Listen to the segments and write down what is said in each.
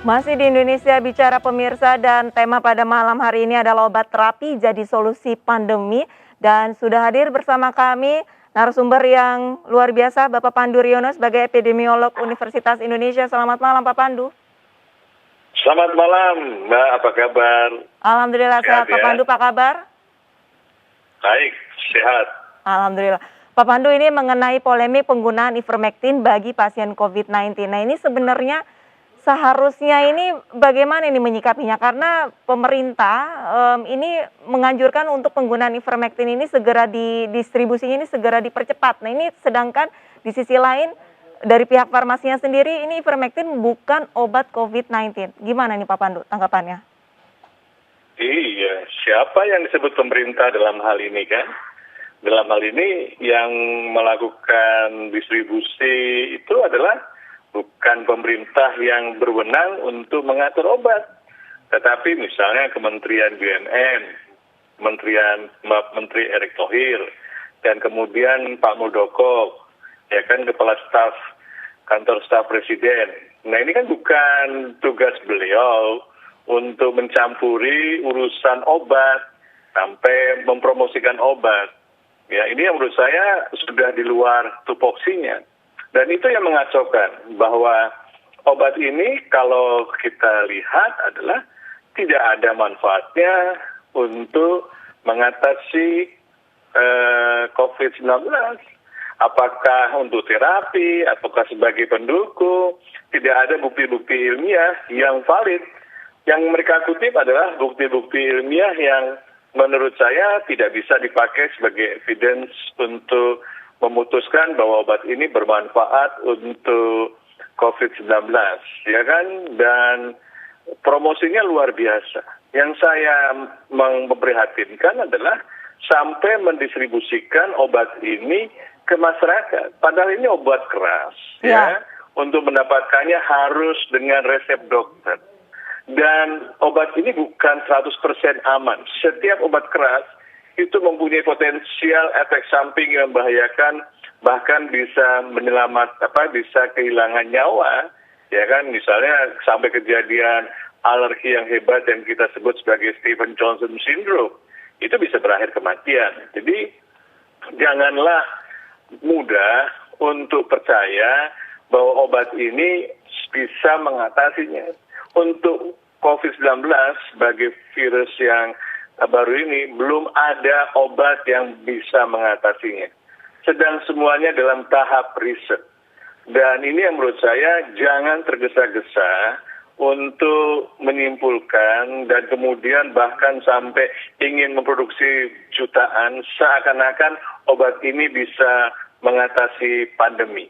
Masih di Indonesia Bicara pemirsa, dan tema pada malam hari ini adalah obat terapi jadi solusi pandemi. Dan sudah hadir bersama kami narasumber yang luar biasa, Bapak Pandu Riono sebagai epidemiolog Universitas Indonesia. Selamat malam Pak Pandu. Selamat malam Mbak, apa kabar? Alhamdulillah sehat Pak ya? Pandu, apa kabar? Baik, sehat. Alhamdulillah. Pak Pandu, ini mengenai polemik penggunaan ivermectin bagi pasien COVID-19. Nah, ini sebenarnya seharusnya ini bagaimana ini menyikapinya? Karena pemerintah ini menganjurkan untuk penggunaan ivermectin ini segera didistribusinya ini segera dipercepat. Nah, ini sedangkan di sisi lain dari pihak farmasinya sendiri ini ivermectin bukan obat COVID-19. Gimana nih Pak Pandu tanggapannya? Iya, siapa yang disebut pemerintah dalam hal ini kan? Dalam hal ini yang melakukan distribusi itu adalah bukan pemerintah yang berwenang untuk mengatur obat. Tetapi misalnya Kementerian BUMN, Menteri Erick Thohir, dan kemudian Pak Muldoko, ya kan, Kepala Staf Kantor Staf Presiden. Nah, ini kan bukan tugas beliau untuk mencampuri urusan obat sampai mempromosikan obat. Ya, ini yang menurut saya sudah di luar tupoksinya. Dan itu yang mengacaukan bahwa obat ini kalau kita lihat adalah tidak ada manfaatnya untuk mengatasi COVID-19. Apakah untuk terapi, ataukah sebagai pendukung, tidak ada bukti-bukti ilmiah yang valid. Yang mereka kutip adalah bukti-bukti ilmiah yang menurut saya tidak bisa dipakai sebagai evidence untuk memutuskan bahwa obat ini bermanfaat untuk COVID-19, ya kan? Dan promosinya luar biasa. Yang saya memprihatinkan adalah sampai mendistribusikan obat ini ke masyarakat. Padahal ini obat keras, ya. Untuk mendapatkannya harus dengan resep dokter. Dan obat ini bukan 100% aman. Setiap obat keras itu mempunyai potensial efek samping yang membahayakan, bahkan bisa bisa kehilangan nyawa, ya kan? Misalnya sampai kejadian alergi yang hebat yang kita sebut sebagai Stephen Johnson syndrome, itu bisa berakhir kematian. Jadi janganlah mudah untuk percaya bahwa obat ini bisa mengatasinya. Untuk COVID-19 sebagai virus yang baru ini belum ada obat yang bisa mengatasinya. Sedang semuanya dalam tahap riset. Dan ini yang menurut saya jangan tergesa-gesa untuk menyimpulkan dan kemudian bahkan sampai ingin memproduksi jutaan seakan-akan obat ini bisa mengatasi pandemi.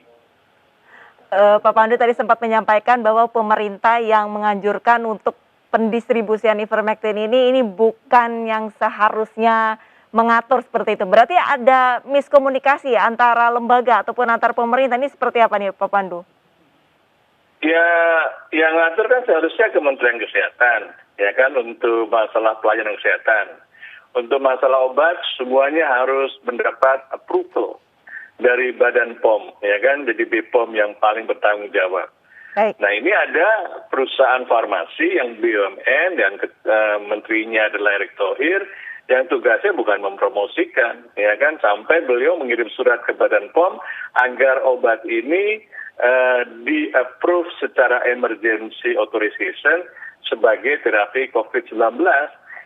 Pak Pandu tadi sempat menyampaikan bahwa pemerintah yang menganjurkan untuk pendistribusian ivermectin ini bukan yang seharusnya mengatur seperti itu. Berarti ada miskomunikasi antara lembaga ataupun antar pemerintah. Ini seperti apa nih Pak Pandu? Ya, yang ngatur kan seharusnya Kementerian Kesehatan, ya kan, untuk masalah pelayanan kesehatan. Untuk masalah obat semuanya harus mendapat approval dari Badan POM, ya kan, jadi BPOM yang paling bertanggung jawab. Baik. Nah, ini ada perusahaan farmasi yang BUMN dan menterinya adalah Erick Thohir yang tugasnya bukan mempromosikan, ya kan, sampai beliau mengirim surat ke Badan POM agar obat ini di-approve secara emergency authorization sebagai terapi COVID-19.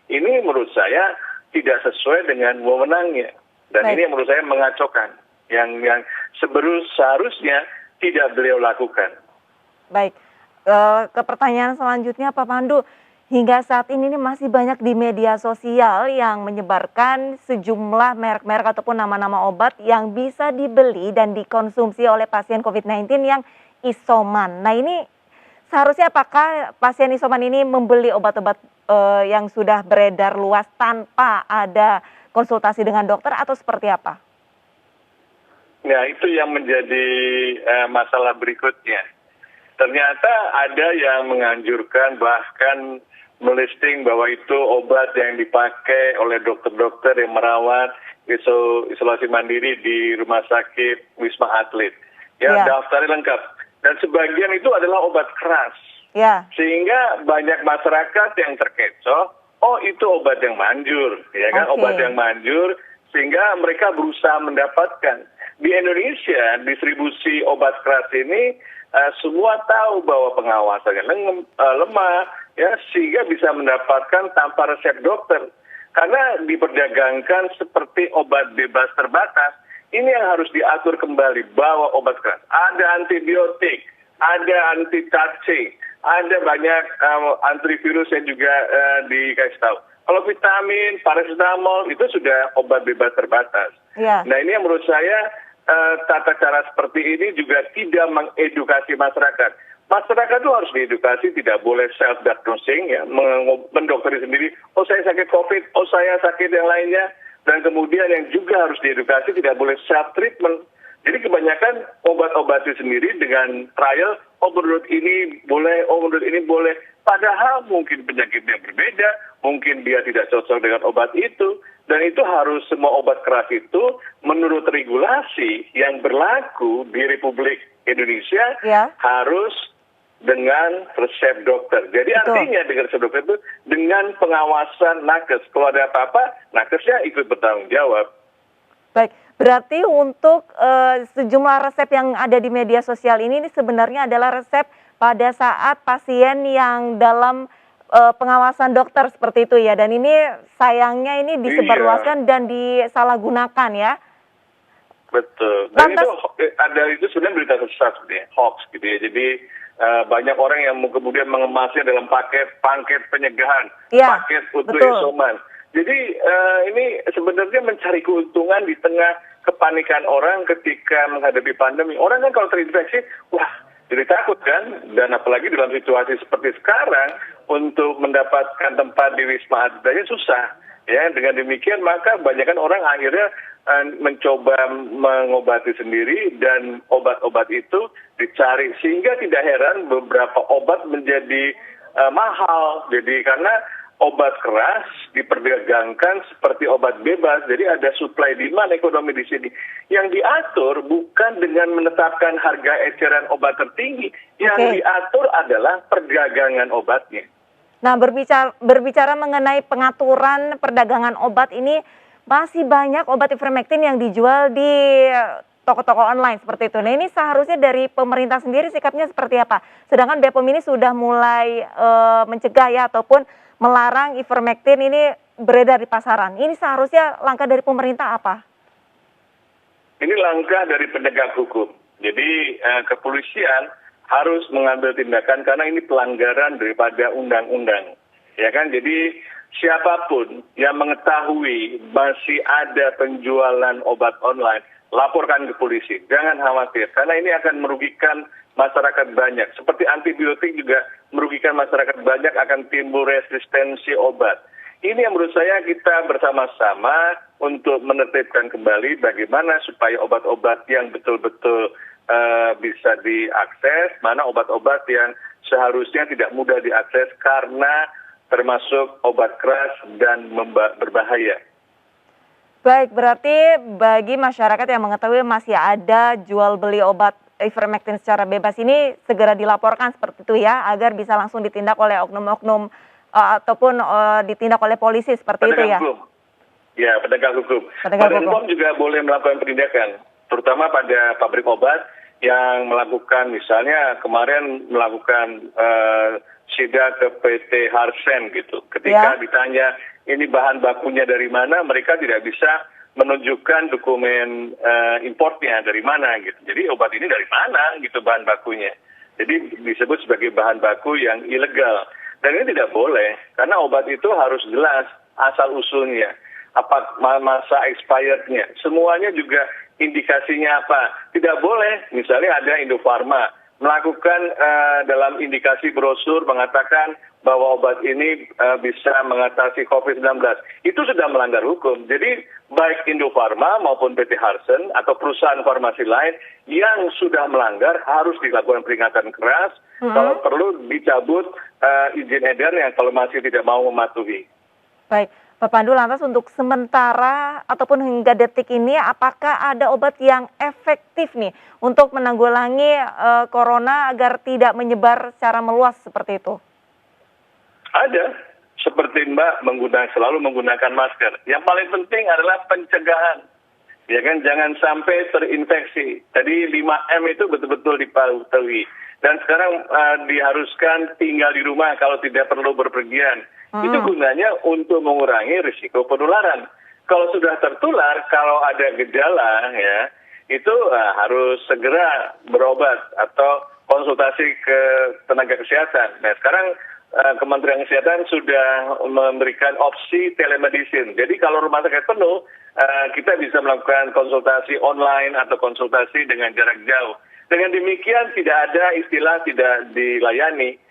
Ini menurut saya tidak sesuai dengan wewenangnya. Dan Baik. ini yang menurut saya mengacaukan. Yang seharusnya tidak beliau lakukan. Baik, ke pertanyaan selanjutnya Pak Pandu, hingga saat ini masih banyak di media sosial yang menyebarkan sejumlah merek-merek ataupun nama-nama obat yang bisa dibeli dan dikonsumsi oleh pasien COVID-19 yang isoman. Nah, ini seharusnya apakah pasien isoman ini membeli obat-obat yang sudah beredar luas tanpa ada konsultasi dengan dokter atau seperti apa? Nah, itu yang menjadi masalah berikutnya. Ternyata ada yang menganjurkan bahkan melisting bahwa itu obat yang dipakai oleh dokter-dokter yang merawat isolasi mandiri di rumah sakit Wisma Atlet. Ya, daftarnya lengkap. Dan sebagian itu adalah obat keras. Ya, Sehingga banyak masyarakat yang terkecoh, oh itu obat yang manjur, ya kan, oke. obat yang manjur, sehingga mereka berusaha mendapatkan. Di Indonesia, distribusi obat keras ini semua tahu bahwa pengawasannya lemah, ya, sehingga bisa mendapatkan tanpa resep dokter. Karena diperdagangkan seperti obat bebas terbatas. Ini yang harus diatur kembali bahwa obat keras. Ada antibiotik, ada anti-cacing, ada banyak antivirus yang juga dikasih tahu. Kalau vitamin, paracetamol itu sudah obat bebas terbatas. Ya, Nah ini yang menurut saya tata cara seperti ini juga tidak mengedukasi masyarakat. Masyarakat itu harus diedukasi, tidak boleh self-diagnosing, ya, mendokteri sendiri, oh saya sakit COVID, oh saya sakit yang lainnya. Dan kemudian yang juga harus diedukasi tidak boleh self-treatment. Jadi kebanyakan obat-obatnya sendiri dengan trial, oh menurut ini boleh, oh menurut ini boleh. Padahal mungkin penyakitnya berbeda, mungkin dia tidak cocok dengan obat itu. Dan itu harus semua obat keras itu menurut regulasi yang berlaku di Republik Indonesia ya, harus dengan resep dokter. Jadi betul. artinya dengan resep dokter itu dengan pengawasan nakes. Kalau ada apa-apa, nakesnya ikut bertanggung jawab. Baik, berarti untuk sejumlah resep yang ada di media sosial ini sebenarnya adalah resep pada saat pasien yang dalam pengawasan dokter seperti itu ya. Dan ini sayangnya ini disebarluaskan dan disalahgunakan ya. Betul. Dan Lantas, itu sebenarnya berita sesat sebenarnya, hoax gitu ya. Jadi banyak orang yang kemudian mengemasnya dalam paket penyegahan, ya, paket untuk betul. isoman. Jadi ini sebenarnya mencari keuntungan di tengah kepanikan orang ketika menghadapi pandemi. Orang kan kalau terinfeksi, wah jadi takut kan. Dan apalagi dalam situasi seperti sekarang, untuk mendapatkan tempat di Wisma Atlet aja susah. Ya, dengan demikian maka kebanyakan orang akhirnya mencoba mengobati sendiri dan obat-obat itu dicari, sehingga tidak heran beberapa obat menjadi mahal. Jadi karena obat keras diperdagangkan seperti obat bebas, jadi ada supply demand ekonomi di sini. Yang diatur bukan dengan menetapkan harga eceran obat tertinggi, yang diatur adalah perdagangan obatnya. Nah, berbicara mengenai pengaturan perdagangan obat ini, masih banyak obat ivermectin yang dijual di toko-toko online seperti itu. Nah, ini seharusnya dari pemerintah sendiri sikapnya seperti apa? Sedangkan BPOM ini sudah mulai mencegah ya ataupun melarang ivermectin ini beredar di pasaran. Ini seharusnya langkah dari pemerintah apa? Ini langkah dari penegak hukum. Jadi kepolisian harus mengambil tindakan karena ini pelanggaran daripada undang-undang. Ya kan? Jadi siapapun yang mengetahui masih ada penjualan obat online, laporkan ke polisi. Jangan khawatir karena ini akan merugikan masyarakat banyak. Seperti antibiotik juga merugikan masyarakat banyak, akan timbul resistensi obat. Ini yang menurut saya kita bersama-sama untuk menertibkan kembali bagaimana supaya obat-obat yang betul-betul bisa diakses, mana obat-obat yang seharusnya tidak mudah diakses karena termasuk obat keras dan berbahaya. Baik, berarti bagi masyarakat yang mengetahui masih ada jual beli obat ivermectin secara bebas ini segera dilaporkan seperti itu ya, agar bisa langsung ditindak oleh oknum-oknum ataupun ditindak oleh polisi seperti itu ya. Hukum. Ya, penegak hukum. Penegak Badan hukum POM juga boleh melakukan penindakan, terutama pada pabrik obat yang melakukan, misalnya kemarin melakukan sidak ke PT Harsen gitu. Ketika ditanya ini bahan bakunya dari mana, mereka tidak bisa menunjukkan dokumen importnya dari mana gitu. Jadi obat ini dari mana gitu bahan bakunya. Jadi disebut sebagai bahan baku yang ilegal. Dan ini tidak boleh karena obat itu harus jelas asal usulnya, apa masa expirednya, semuanya juga indikasinya apa. Tidak boleh misalnya ada Indofarma melakukan dalam indikasi brosur mengatakan bahwa obat ini bisa mengatasi COVID-19. Itu sudah melanggar hukum. Jadi baik Indofarma maupun PT Harsen atau perusahaan farmasi lain yang sudah melanggar harus dilakukan peringatan keras. Kalau perlu dicabut izin edarnya kalau masih tidak mau mematuhi. Baik, Pak Pandu, lantas untuk sementara ataupun hingga detik ini, apakah ada obat yang efektif nih untuk menanggulangi corona agar tidak menyebar secara meluas seperti itu? Ada, seperti Mbak selalu menggunakan masker. Yang paling penting adalah pencegahan. Ya kan, jangan sampai terinfeksi. Tadi 5M itu betul-betul dipatuhi. Dan sekarang diharuskan tinggal di rumah kalau tidak perlu berpergian. Itu gunanya untuk mengurangi risiko penularan. Kalau sudah tertular, kalau ada gejala ya, itu harus segera berobat atau konsultasi ke tenaga kesehatan. Nah, sekarang Kementerian Kesehatan sudah memberikan opsi telemedicine. Jadi kalau rumah sakit penuh, kita bisa melakukan konsultasi online atau konsultasi dengan jarak jauh. Dengan demikian tidak ada istilah tidak dilayani,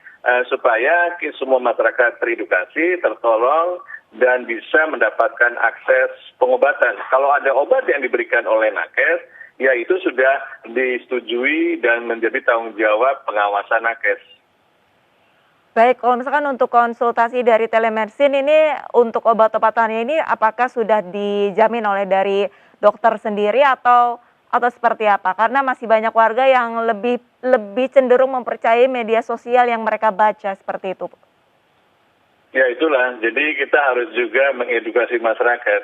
supaya semua masyarakat teredukasi, tertolong, dan bisa mendapatkan akses pengobatan. Kalau ada obat yang diberikan oleh nakes, ya itu sudah disetujui dan menjadi tanggung jawab pengawasan nakes. Baik, kalau misalkan untuk konsultasi dari telemedicine ini untuk obat-obatannya ini apakah sudah dijamin oleh dari dokter sendiri atau seperti apa? Karena masih banyak warga yang lebih cenderung mempercayai media sosial yang mereka baca seperti itu. Ya itulah, jadi kita harus juga mengedukasi masyarakat,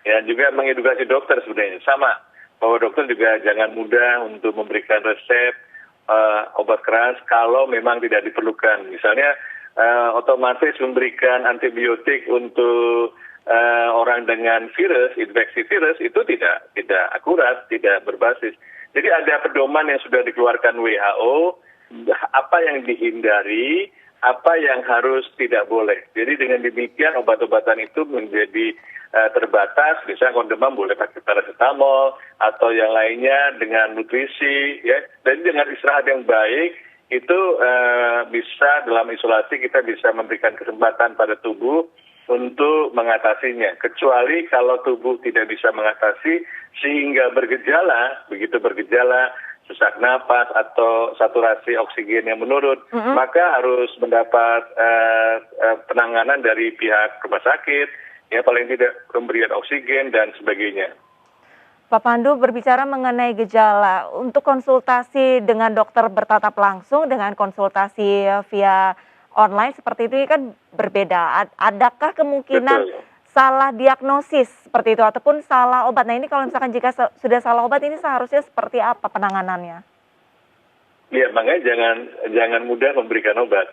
ya juga mengedukasi dokter sebenarnya. Sama, bahwa dokter juga jangan mudah untuk memberikan resep obat keras kalau memang tidak diperlukan. Misalnya otomatis memberikan antibiotik untuk orang dengan virus, infeksi virus, itu tidak akurat, tidak berbasis. Jadi ada pedoman yang sudah dikeluarkan WHO, apa yang dihindari, apa yang harus tidak boleh. Jadi dengan demikian obat-obatan itu menjadi terbatas, misalnya kalau demam boleh pakai paracetamol atau yang lainnya dengan nutrisi, ya. Dan dengan istirahat yang baik itu bisa dalam isolasi kita bisa memberikan kesempatan pada tubuh untuk mengatasinya. Kecuali kalau tubuh tidak bisa mengatasi sehingga begitu bergejala sesak napas atau saturasi oksigen yang menurun, maka harus mendapat penanganan dari pihak rumah sakit, ya paling tidak pemberian oksigen dan sebagainya. Pak Pandu, berbicara mengenai gejala, untuk konsultasi dengan dokter bertatap langsung dengan konsultasi via online seperti itu kan berbeda. Adakah kemungkinan Betul. salah diagnosis seperti itu ataupun salah obat? Nah ini kalau misalkan jika sudah salah obat ini seharusnya seperti apa penanganannya? Ya makanya jangan mudah memberikan obat.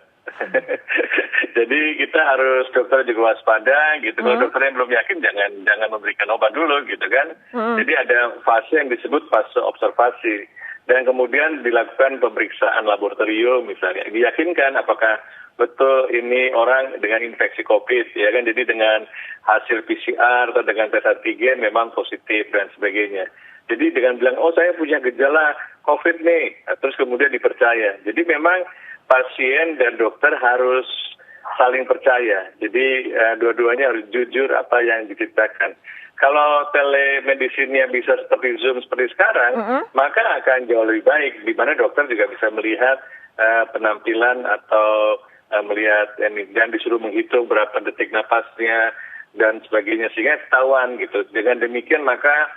Jadi kita harus dokter juga waspada gitu. Kalau dokternya belum yakin jangan memberikan obat dulu gitu kan. Jadi ada fase yang disebut fase observasi dan kemudian dilakukan pemeriksaan laboratorium misalnya. Diyakinkan apakah betul ini orang dengan infeksi COVID ya kan. Jadi dengan hasil PCR atau dengan tes antigen memang positif dan sebagainya. Jadi dengan bilang oh saya punya gejala COVID nih, terus kemudian dipercaya. Jadi memang pasien dan dokter harus saling percaya. Jadi dua-duanya harus jujur apa yang diceritakan. Kalau telemedicine-nya bisa seperti Zoom seperti sekarang, maka akan jauh lebih baik. Di mana dokter juga bisa melihat penampilan atau melihat dan disuruh menghitung berapa detik napasnya dan sebagainya sehingga ketahuan gitu. Dengan demikian maka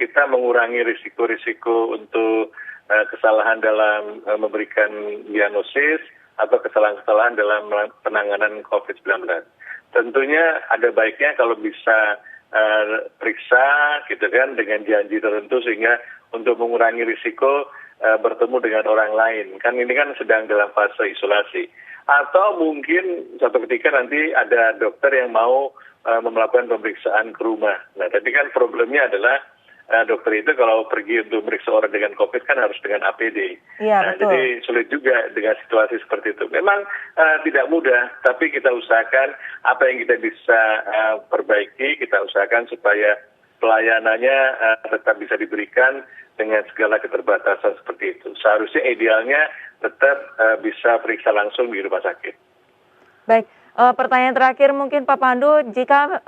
kita mengurangi risiko-risiko untuk kesalahan dalam memberikan diagnosis atau kesalahan-kesalahan dalam penanganan COVID-19. Tentunya ada baiknya kalau bisa periksa gitu kan dengan janji tertentu sehingga untuk mengurangi risiko bertemu dengan orang lain. Kan ini kan sedang dalam fase isolasi. Atau mungkin suatu ketika nanti ada dokter yang mau melakukan pemeriksaan ke rumah. Nah, tapi kan problemnya adalah dokter itu kalau pergi untuk meriksa orang dengan COVID kan harus dengan APD. Iya, betul. Jadi sulit juga dengan situasi seperti itu. Memang tidak mudah, tapi kita usahakan apa yang kita bisa perbaiki, kita usahakan supaya pelayanannya tetap bisa diberikan dengan segala keterbatasan seperti itu. Seharusnya idealnya tetap bisa periksa langsung di rumah sakit. Baik, pertanyaan terakhir mungkin Pak Pandu, jika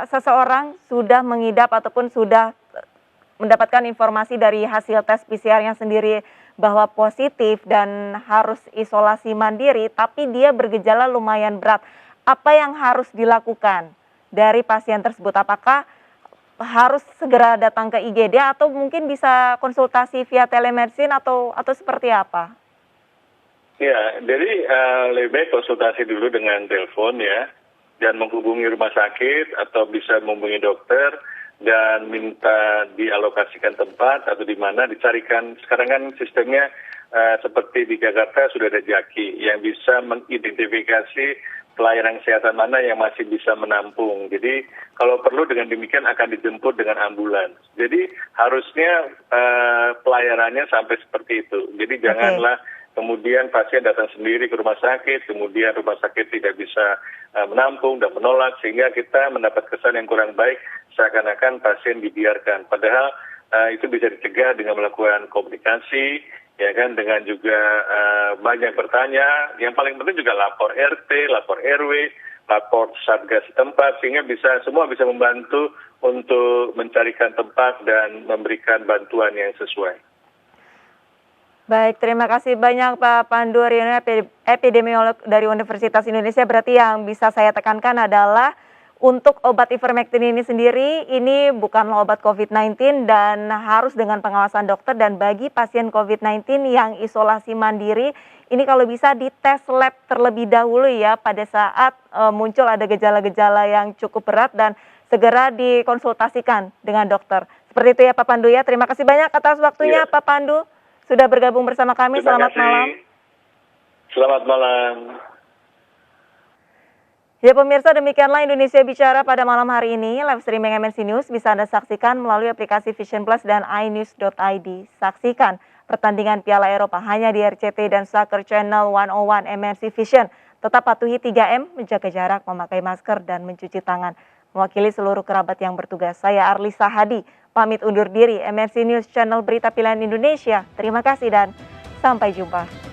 seseorang sudah mengidap ataupun sudah mendapatkan informasi dari hasil tes PCR-nya sendiri bahwa positif dan harus isolasi mandiri, tapi dia bergejala lumayan berat. apa yang harus dilakukan dari pasien tersebut? Apakah harus segera datang ke IGD atau mungkin bisa konsultasi via telemedicine atau seperti apa? Ya, jadi lebih baik konsultasi dulu dengan telepon ya, dan menghubungi rumah sakit atau bisa menghubungi dokter dan minta dialokasikan tempat atau di mana dicarikan. Sekarang kan sistemnya seperti di Jakarta sudah ada Jaki yang bisa mengidentifikasi pelayanan kesehatan mana yang masih bisa menampung. Jadi kalau perlu dengan demikian akan dijemput dengan ambulans. Jadi harusnya pelayanannya sampai seperti itu. Jadi janganlah kemudian pasien datang sendiri ke rumah sakit, kemudian rumah sakit tidak bisa menampung dan menolak, sehingga kita mendapat kesan yang kurang baik, seakan-akan pasien dibiarkan. Padahal itu bisa dicegah dengan melakukan komunikasi, ya kan, dengan juga banyak bertanya. Yang paling penting juga lapor RT, lapor RW, lapor satgas setempat, sehingga semua bisa membantu untuk mencarikan tempat dan memberikan bantuan yang sesuai. Baik, terima kasih banyak Pak Pandu Riono, epidemiolog dari Universitas Indonesia. Berarti yang bisa saya tekankan adalah untuk obat ivermectin ini sendiri, ini bukanlah obat COVID-19 dan harus dengan pengawasan dokter. Dan bagi pasien COVID-19 yang isolasi mandiri, ini kalau bisa dites lab terlebih dahulu ya pada saat muncul ada gejala-gejala yang cukup berat dan segera dikonsultasikan dengan dokter. Seperti itu ya Pak Pandu ya. Terima kasih banyak atas waktunya Pak Pandu. Sudah bergabung bersama kami, selamat malam. Selamat malam. Ya pemirsa, demikianlah Indonesia Bicara pada malam hari ini. Live streaming MNC News bisa Anda saksikan melalui aplikasi Vision Plus dan iNews.id. Saksikan pertandingan Piala Eropa hanya di RCTI dan Soccer Channel 101 MNC Vision. Tetap patuhi 3M, menjaga jarak, memakai masker, dan mencuci tangan. Mewakili seluruh kerabat yang bertugas, saya Arlisa Hadi, pamit undur diri. MNC News Channel Berita Pilihan Indonesia. Terima kasih dan sampai jumpa.